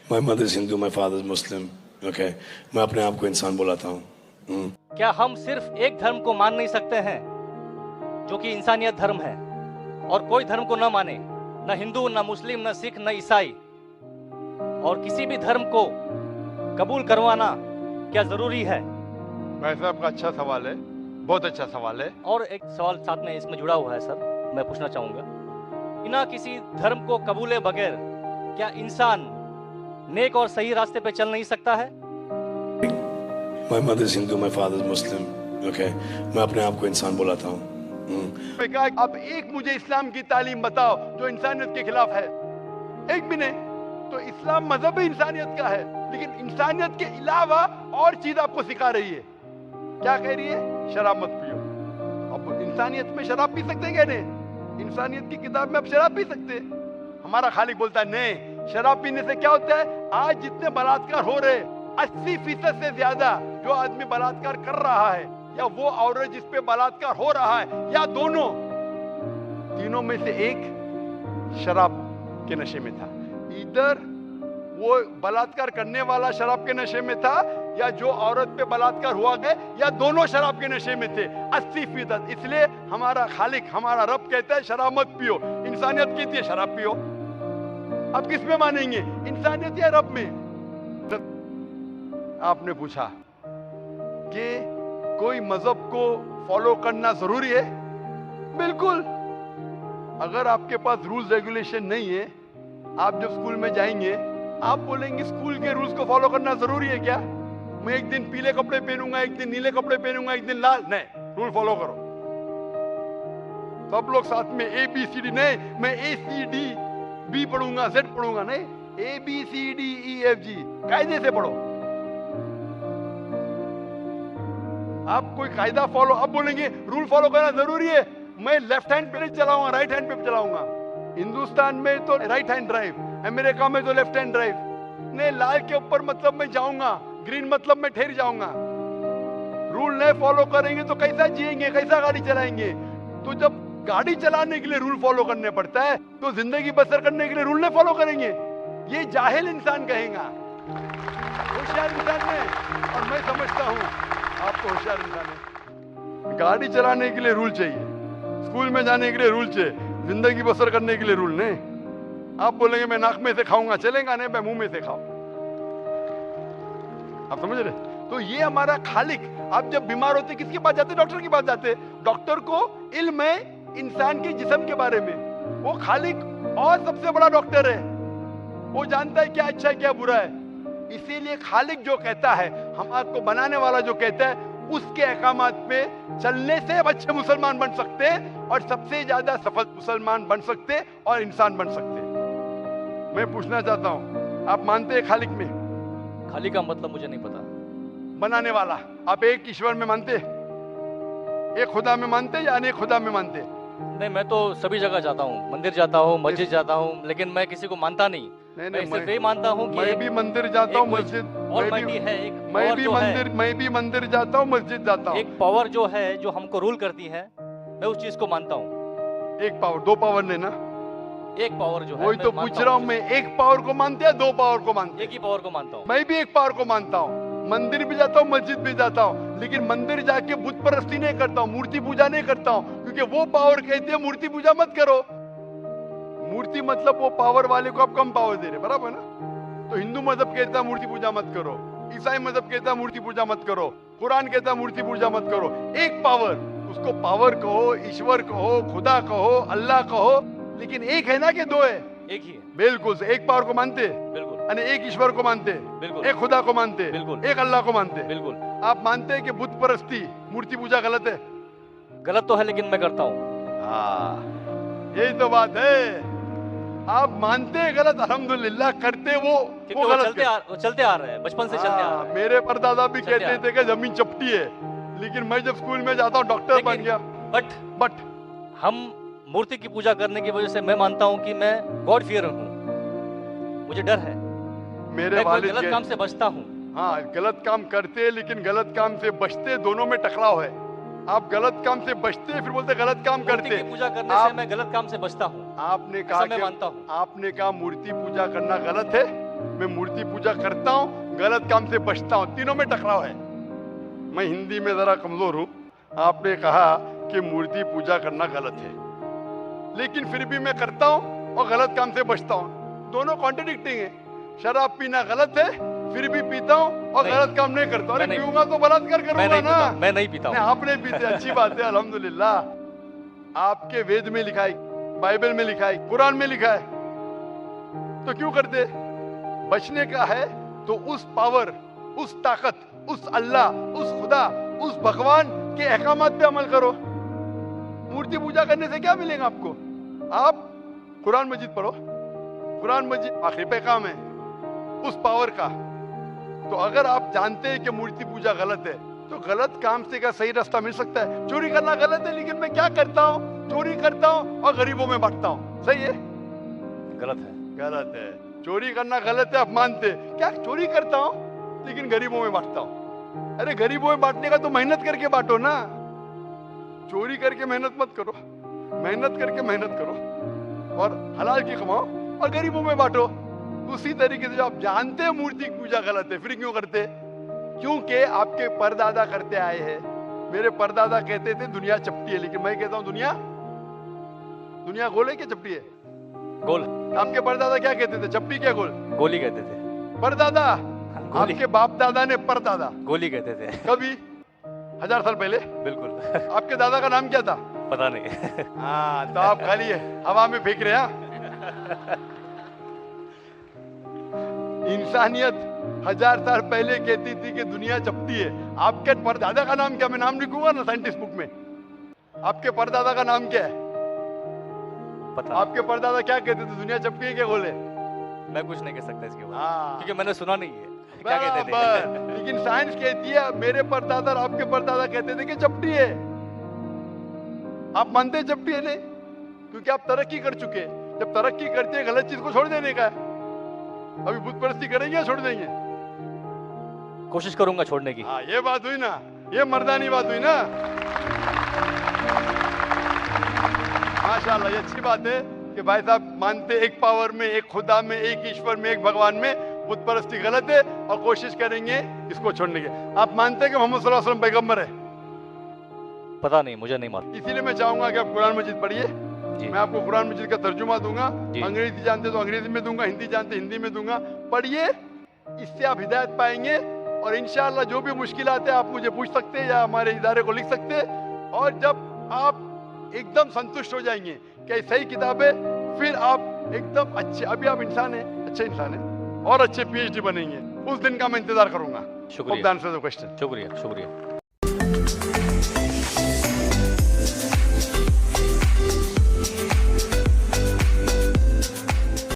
My mother is Hindu, my father is Muslim. Okay, मैं अपने आप को इंसान बुलाता हूँ. क्या हम सिर्फ एक धर्म को मान नहीं सकते हैं जो कि इंसानियत धर्म है, और कोई धर्म को न माने, न हिंदू, न मुस्लिम, न सिख, न ईसाई, और किसी भी धर्म को कबूल करवाना क्या जरूरी है? भाई साहब का अच्छा सवाल है, बहुत अच्छा सवाल है। और एक सवाल साथ में इसमें जुड़ा हुआ है सर, मैं पूछना चाहूंगा, बिना किसी धर्म को कबूले बगैर क्या इंसान नेक और सही रास्ते पे चल नहीं सकता है? My mother is Hindu, my father is Muslim. Okay, मैं अपने आप को इंसान बुलाता हूँ. मैं कहा अब एक मुझे इस्लाम की तालीम बताओ जो इंसानियत के खिलाफ है, एक भी नहीं। तो इस्लाम मजहब इंसानियत का है, लेकिन इंसानियत के अलावा और चीज आपको सिखा रही है। क्या कह रही है? शराब मत पियो। अब इंसानियत में शराब पी सकते हैं क्या? नहीं। इंसानियत की किताब में आप शराब पी सकते हैं। हमारा खालिक बोलता है नहीं, शराब पीने से क्या होता है? आज जितने बलात्कार हो रहे 80% से ज्यादा जो आदमी बलात्कार कर रहा है, या वो औरत जिस पे बलात्कार हो रहा है, या दोनों, तीनों में से एक शराब के नशे में था। इधर वो बलात्कार करने वाला शराब के नशे में था, या जो औरत पे बलात्कार हुआ गया, या दोनों शराब के नशे में थे 80%। इसलिए हमारा खालिक, हमारा रब कहता है शराब मत पियो। इंसानियत कहती है शराब पियो। अब किस में मानेंगे, इंसानियत या रब में? आपने पूछा कि कोई मजहब को फॉलो करना जरूरी है? बिल्कुल। अगर आपके पास रूल्स रेगुलेशन नहीं है, आप जब स्कूल में जाएंगे आप बोलेंगे स्कूल के रूल्स को फॉलो करना जरूरी है क्या? मैं एक दिन पीले कपड़े पहनूंगा, एक दिन नीले कपड़े पहनूंगा, एक दिन लाल। नहीं, रूल फॉलो करो। सब लोग साथ में ABCD, नहीं मैं ACDB पढ़ूंगा, Z पढ़ूंगा, नहीं ABCDEFG कायदे से पढ़ो। आप कोई कायदा फॉलो, अब बोलेंगे रूल फॉलो करना जरूरी है, मैं लेफ्ट हैंड पे नहीं चलाऊंगा, राइट हैंड पे चलाऊंगा। हिंदुस्तान में तो राइट हैंड ड्राइव, अमेरिका में तो लेफ्ट हैंड ड्राइव। नहीं, लाल के ऊपर मतलब मैं जाऊंगा, ग्रीन मतलब मैं ठहर जाऊंगा। रूल नहीं फॉलो करेंगे तो कैसा जिएंगे, कैसा गाड़ी चलाएंगे? तो जब गाड़ी चलाने के लिए रूल फॉलो करने पड़ता है, तो जिंदगी बसर करने के लिए रूल नहीं फॉलो करेंगे? ये जाहिल इंसान कहेगा। होशियार इंसान नहीं, और मैं समझता हूँ आपको होशियार इंसान है। गाड़ी चलाने के लिए रूल चाहिए, स्कूल में जाने के लिए रूल चाहिए, जिंदगी बसर करने के लिए रूल नहीं। आप बोलेंगे मैं नाक में से खाऊंगा, चलेगा नहीं, मैं मुंह में से खाऊं। आप समझ रहे? तो ये हमारा खालिक। आप जब बीमार होते किसके पास जाते? डॉक्टर के पास जाते। डॉक्टर को इल्म है इंसान के जिस्म के बारे में, वो खालिक और सबसे बड़ा डॉक्टर है। वो जानता है क्या अच्छा है क्या बुरा है। इसीलिए खालिक जो कहता है, हम आपको बनाने वाला जो कहता है, उसके अहकामात पे चलने से अच्छे मुसलमान बन सकते हैं, और सबसे ज्यादा सफल मुसलमान बन सकते और इंसान बन सकते। मैं पूछना चाहता हूं, आप मानते हैं खालिक में? खालिक का मतलब मुझे नहीं पता। बनाने वाला। आप एक ईश्वर में मानते, एक खुदा में मानते या अनेक खुदा में मानते? नहीं, मैं तो सभी जगह जाता हूँ, मंदिर जाता हूँ, मस्जिद जाता हूँ, लेकिन मैं किसी को मानता नहीं। मैं सिर्फ यही मानता हूँ कि मैं भी मंदिर जाता हूँ, मस्जिद, मैं भी मंदिर जाता हूँ, मस्जिद जाता हूँ। एक पावर जो है, जो हमको रूल करती है, मैं उस चीज को मानता हूँ। एक पावर, दो पावर नहीं ना? एक पावर जो है, वही तो पूछ रहा हूँ मैं, एक पावर को मानते हैं, दो पावर को मानते? एक ही पावर को मानता हूँ। मैं भी एक पावर को मानता हूँ। मंदिर भी जाता हूँ, मस्जिद भी जाता हूँ, लेकिन मंदिर जाके बुत परस्ती नहीं करता हूँ, मूर्ति पूजा नहीं करता हूँ, क्योंकि वो पावर कहती है मूर्ति पूजा मत करो। मूर्ति मतलब वो पावर वाले को आप कम पावर दे रहे, बराबर ना? तो हिंदू मजहब कहता है मूर्ति पूजा मत करो, ईसाई मजहब कहता है मूर्ति पूजा मत करो, कुरान कहता है मूर्ति पूजा मत करो। एक पावर, उसको पावर कहो, ईश्वर कहो, खुदा कहो, अल्लाह कहो, लेकिन एक है ना कि दो है? एक ही है। बिल्कुल। एक पावर को मानते? बिल्कुल। एक ईश्वर को मानते? बिल्कुल। एक खुदा को मानते? बिल्कुल। एक अल्लाह को मानते? बिल्कुल। आप मानते हैं कि बुत परस्ती, मूर्ति पूजा गलत है? गलत तो है, लेकिन मैं करता हूँ। यही तो बात है। आप मानते हैं गलत, अल्हम्दुलिल्लाह, करते वो चलते आ रहे हैं, बचपन से चलते आ रहे हैं। मेरे परदादा भी कहते थे कि जमीन चपटी है, लेकिन मैं जब स्कूल में जाता हूँ डॉक्टर बन गया। बट हम मूर्ति की पूजा करने की वजह से मैं मानता हूँ कि मैं गॉड फियर हूँ, मुझे डर है, मेरे वालिद गलत काम से बचता हूँ। हाँ, गलत काम करते, लेकिन गलत काम से बचते, दोनों में टकराव है। आप गलत काम से बचते, फिर बोलते गलत काम करते। पूजा करने से मैं गलत काम से बचता हूँ। आपने कहा, मैं मानता हूँ। आपने कहा मूर्ति पूजा करना गलत है? मैं मूर्ति पूजा करता हूँ, गलत काम से बचता हूँ, तीनों में टकराव है। मैं हिंदी में जरा कमजोर हूँ। आपने कहा कि मूर्ति पूजा करना गलत है, लेकिन फिर भी मैं करता हूँ और गलत काम से बचता हूँ। दोनों कॉन्ट्रडिक्टिंग है। शराब पीना गलत है, फिर भी पीता हूँ और नहीं, गलत काम नहीं करता। अरे मैं नहीं- पीऊंगा तो बलात्कार करूंगा ना। मैं नहीं पीता नहीं, हूँ। आपने पीते, अच्छी बात है, अल्हम्दुलिल्लाह। आपके वेद में लिखा है, बाइबल में लिखा है, कुरान में लिखा है, तो क्यों करते? बचने का है तो उस पावर, उस ताकत, उस अल्लाह, उस खुदा, उस भगवान के अहकामात पे अमल करो। मूर्ति पूजा करने से क्या मिलेगा आपको? आप कुरान मजीद पढ़ो। कुरान मजीद आखिरी पैगाम है उस पावर का। तो अगर आप जानते हैं कि मूर्ति पूजा गलत है, तो गलत काम से क्या सही रास्ता मिल सकता है? चोरी करना गलत है, लेकिन मैं क्या करता हूँ? चोरी करता हूँ और गरीबों में बांटता हूँ। सही है? गलत है। गलत है। चोरी करना गलत है, आप मानते? क्या चोरी करता हूँ लेकिन गरीबों में बांटता हूँ। अरे गरीबों में बांटने का तो मेहनत करके बांटो ना। चोरी करके मेहनत मत करो, मेहनत करके मेहनत करो और हलाल की कमाओ और गरीबों में बांटो। उसी तरीके से जो आप जानते हैं मूर्ति की पूजा गलत है, फिर क्यों करते? क्योंकि आपके परदादा करते आए हैं। मेरे परदादा कहते थे दुनिया चपटी है, लेकिन मैं कहता हूं दुनिया गोल है कि चपटी है? गोल। आपके परदादा क्या कहते थे? चपटी क्या गोल? गोली कहते थे। परदादा? गोली। आपके बाप दादा ने परदादा गोली कहते थे। कभी 1000 साल पहले? बिल्कुल। आपके दादा का नाम क्या था? पता नहीं। हाँ, तो आप खाली हवा में फेंक रहे हैं। इंसानियत 1000 साल पहले कहती थी कि दुनिया चपटी है। आपके परदादा का नाम क्या? मैं नाम लिखूंगा ना साइंटिस्ट बुक में। आपके परदादा का नाम क्या है? पता। आपके परदादा क्या कहते थे? दुनिया चपटी है क्या गोल है? मैं कुछ नहीं कह सकता इसके बारे में, हाँ। क्योंकि मैंने सुना नहीं है क्या कहते थे। बराबर। लेकिन साइंस कहती है मेरे परदादा और आपके परदादा कहते थे कि चपटी है। आप मानते हैं चपटी है? नहीं, क्योंकि आप तरक्की कर चुके हैं। जब तरक्की करते हैं, गलत चीज को छोड़ देने का है। अभी बुत परस्ती करेंगे या छोड़ देंगे? कोशिश करूंगा छोड़ने की। हाँ, ये बात हुई ना, ये मर्दानी बात हुई ना। माशाल्लाह, ये अच्छी बात है कि भाई साहब मानते एक पावर में, एक खुदा में, एक ईश्वर में, एक भगवान में। बुत परस्ती गलत है और कोशिश करेंगे इसको छोड़ने की। आप मानते हैं कि मोहम्मद सल्लल्लाहु अलैहि वसल्लम पैगंबर है? पता नहीं, मुझे नहीं मालूम। इसीलिए मैं चाहूंगा कि आप कुरान मजीद पढ़िए। जी। मैं आपको कुरान मजीद का तर्जुमा दूंगा। जी। अंग्रेजी जानते तो अंग्रेजी में दूंगा, हिंदी जानते हिंदी में दूंगा। पढ़िए, इससे आप हिदायत पाएंगे और इंशाअल्लाह जो भी मुश्किलात है आप मुझे पूछ सकते हैं या हमारे इदारे को लिख सकते हैं। और जब आप एकदम संतुष्ट हो जाएंगे कि सही किताब है, फिर आप एकदम अच्छे, अभी आप इंसान हैं, अच्छे इंसान हैं और अच्छे PhD बनेंगे। उस दिन का मैं इंतजार करूंगा। शुक्रिया। क्वेश्चन। शुक्रिया शुक्रिया।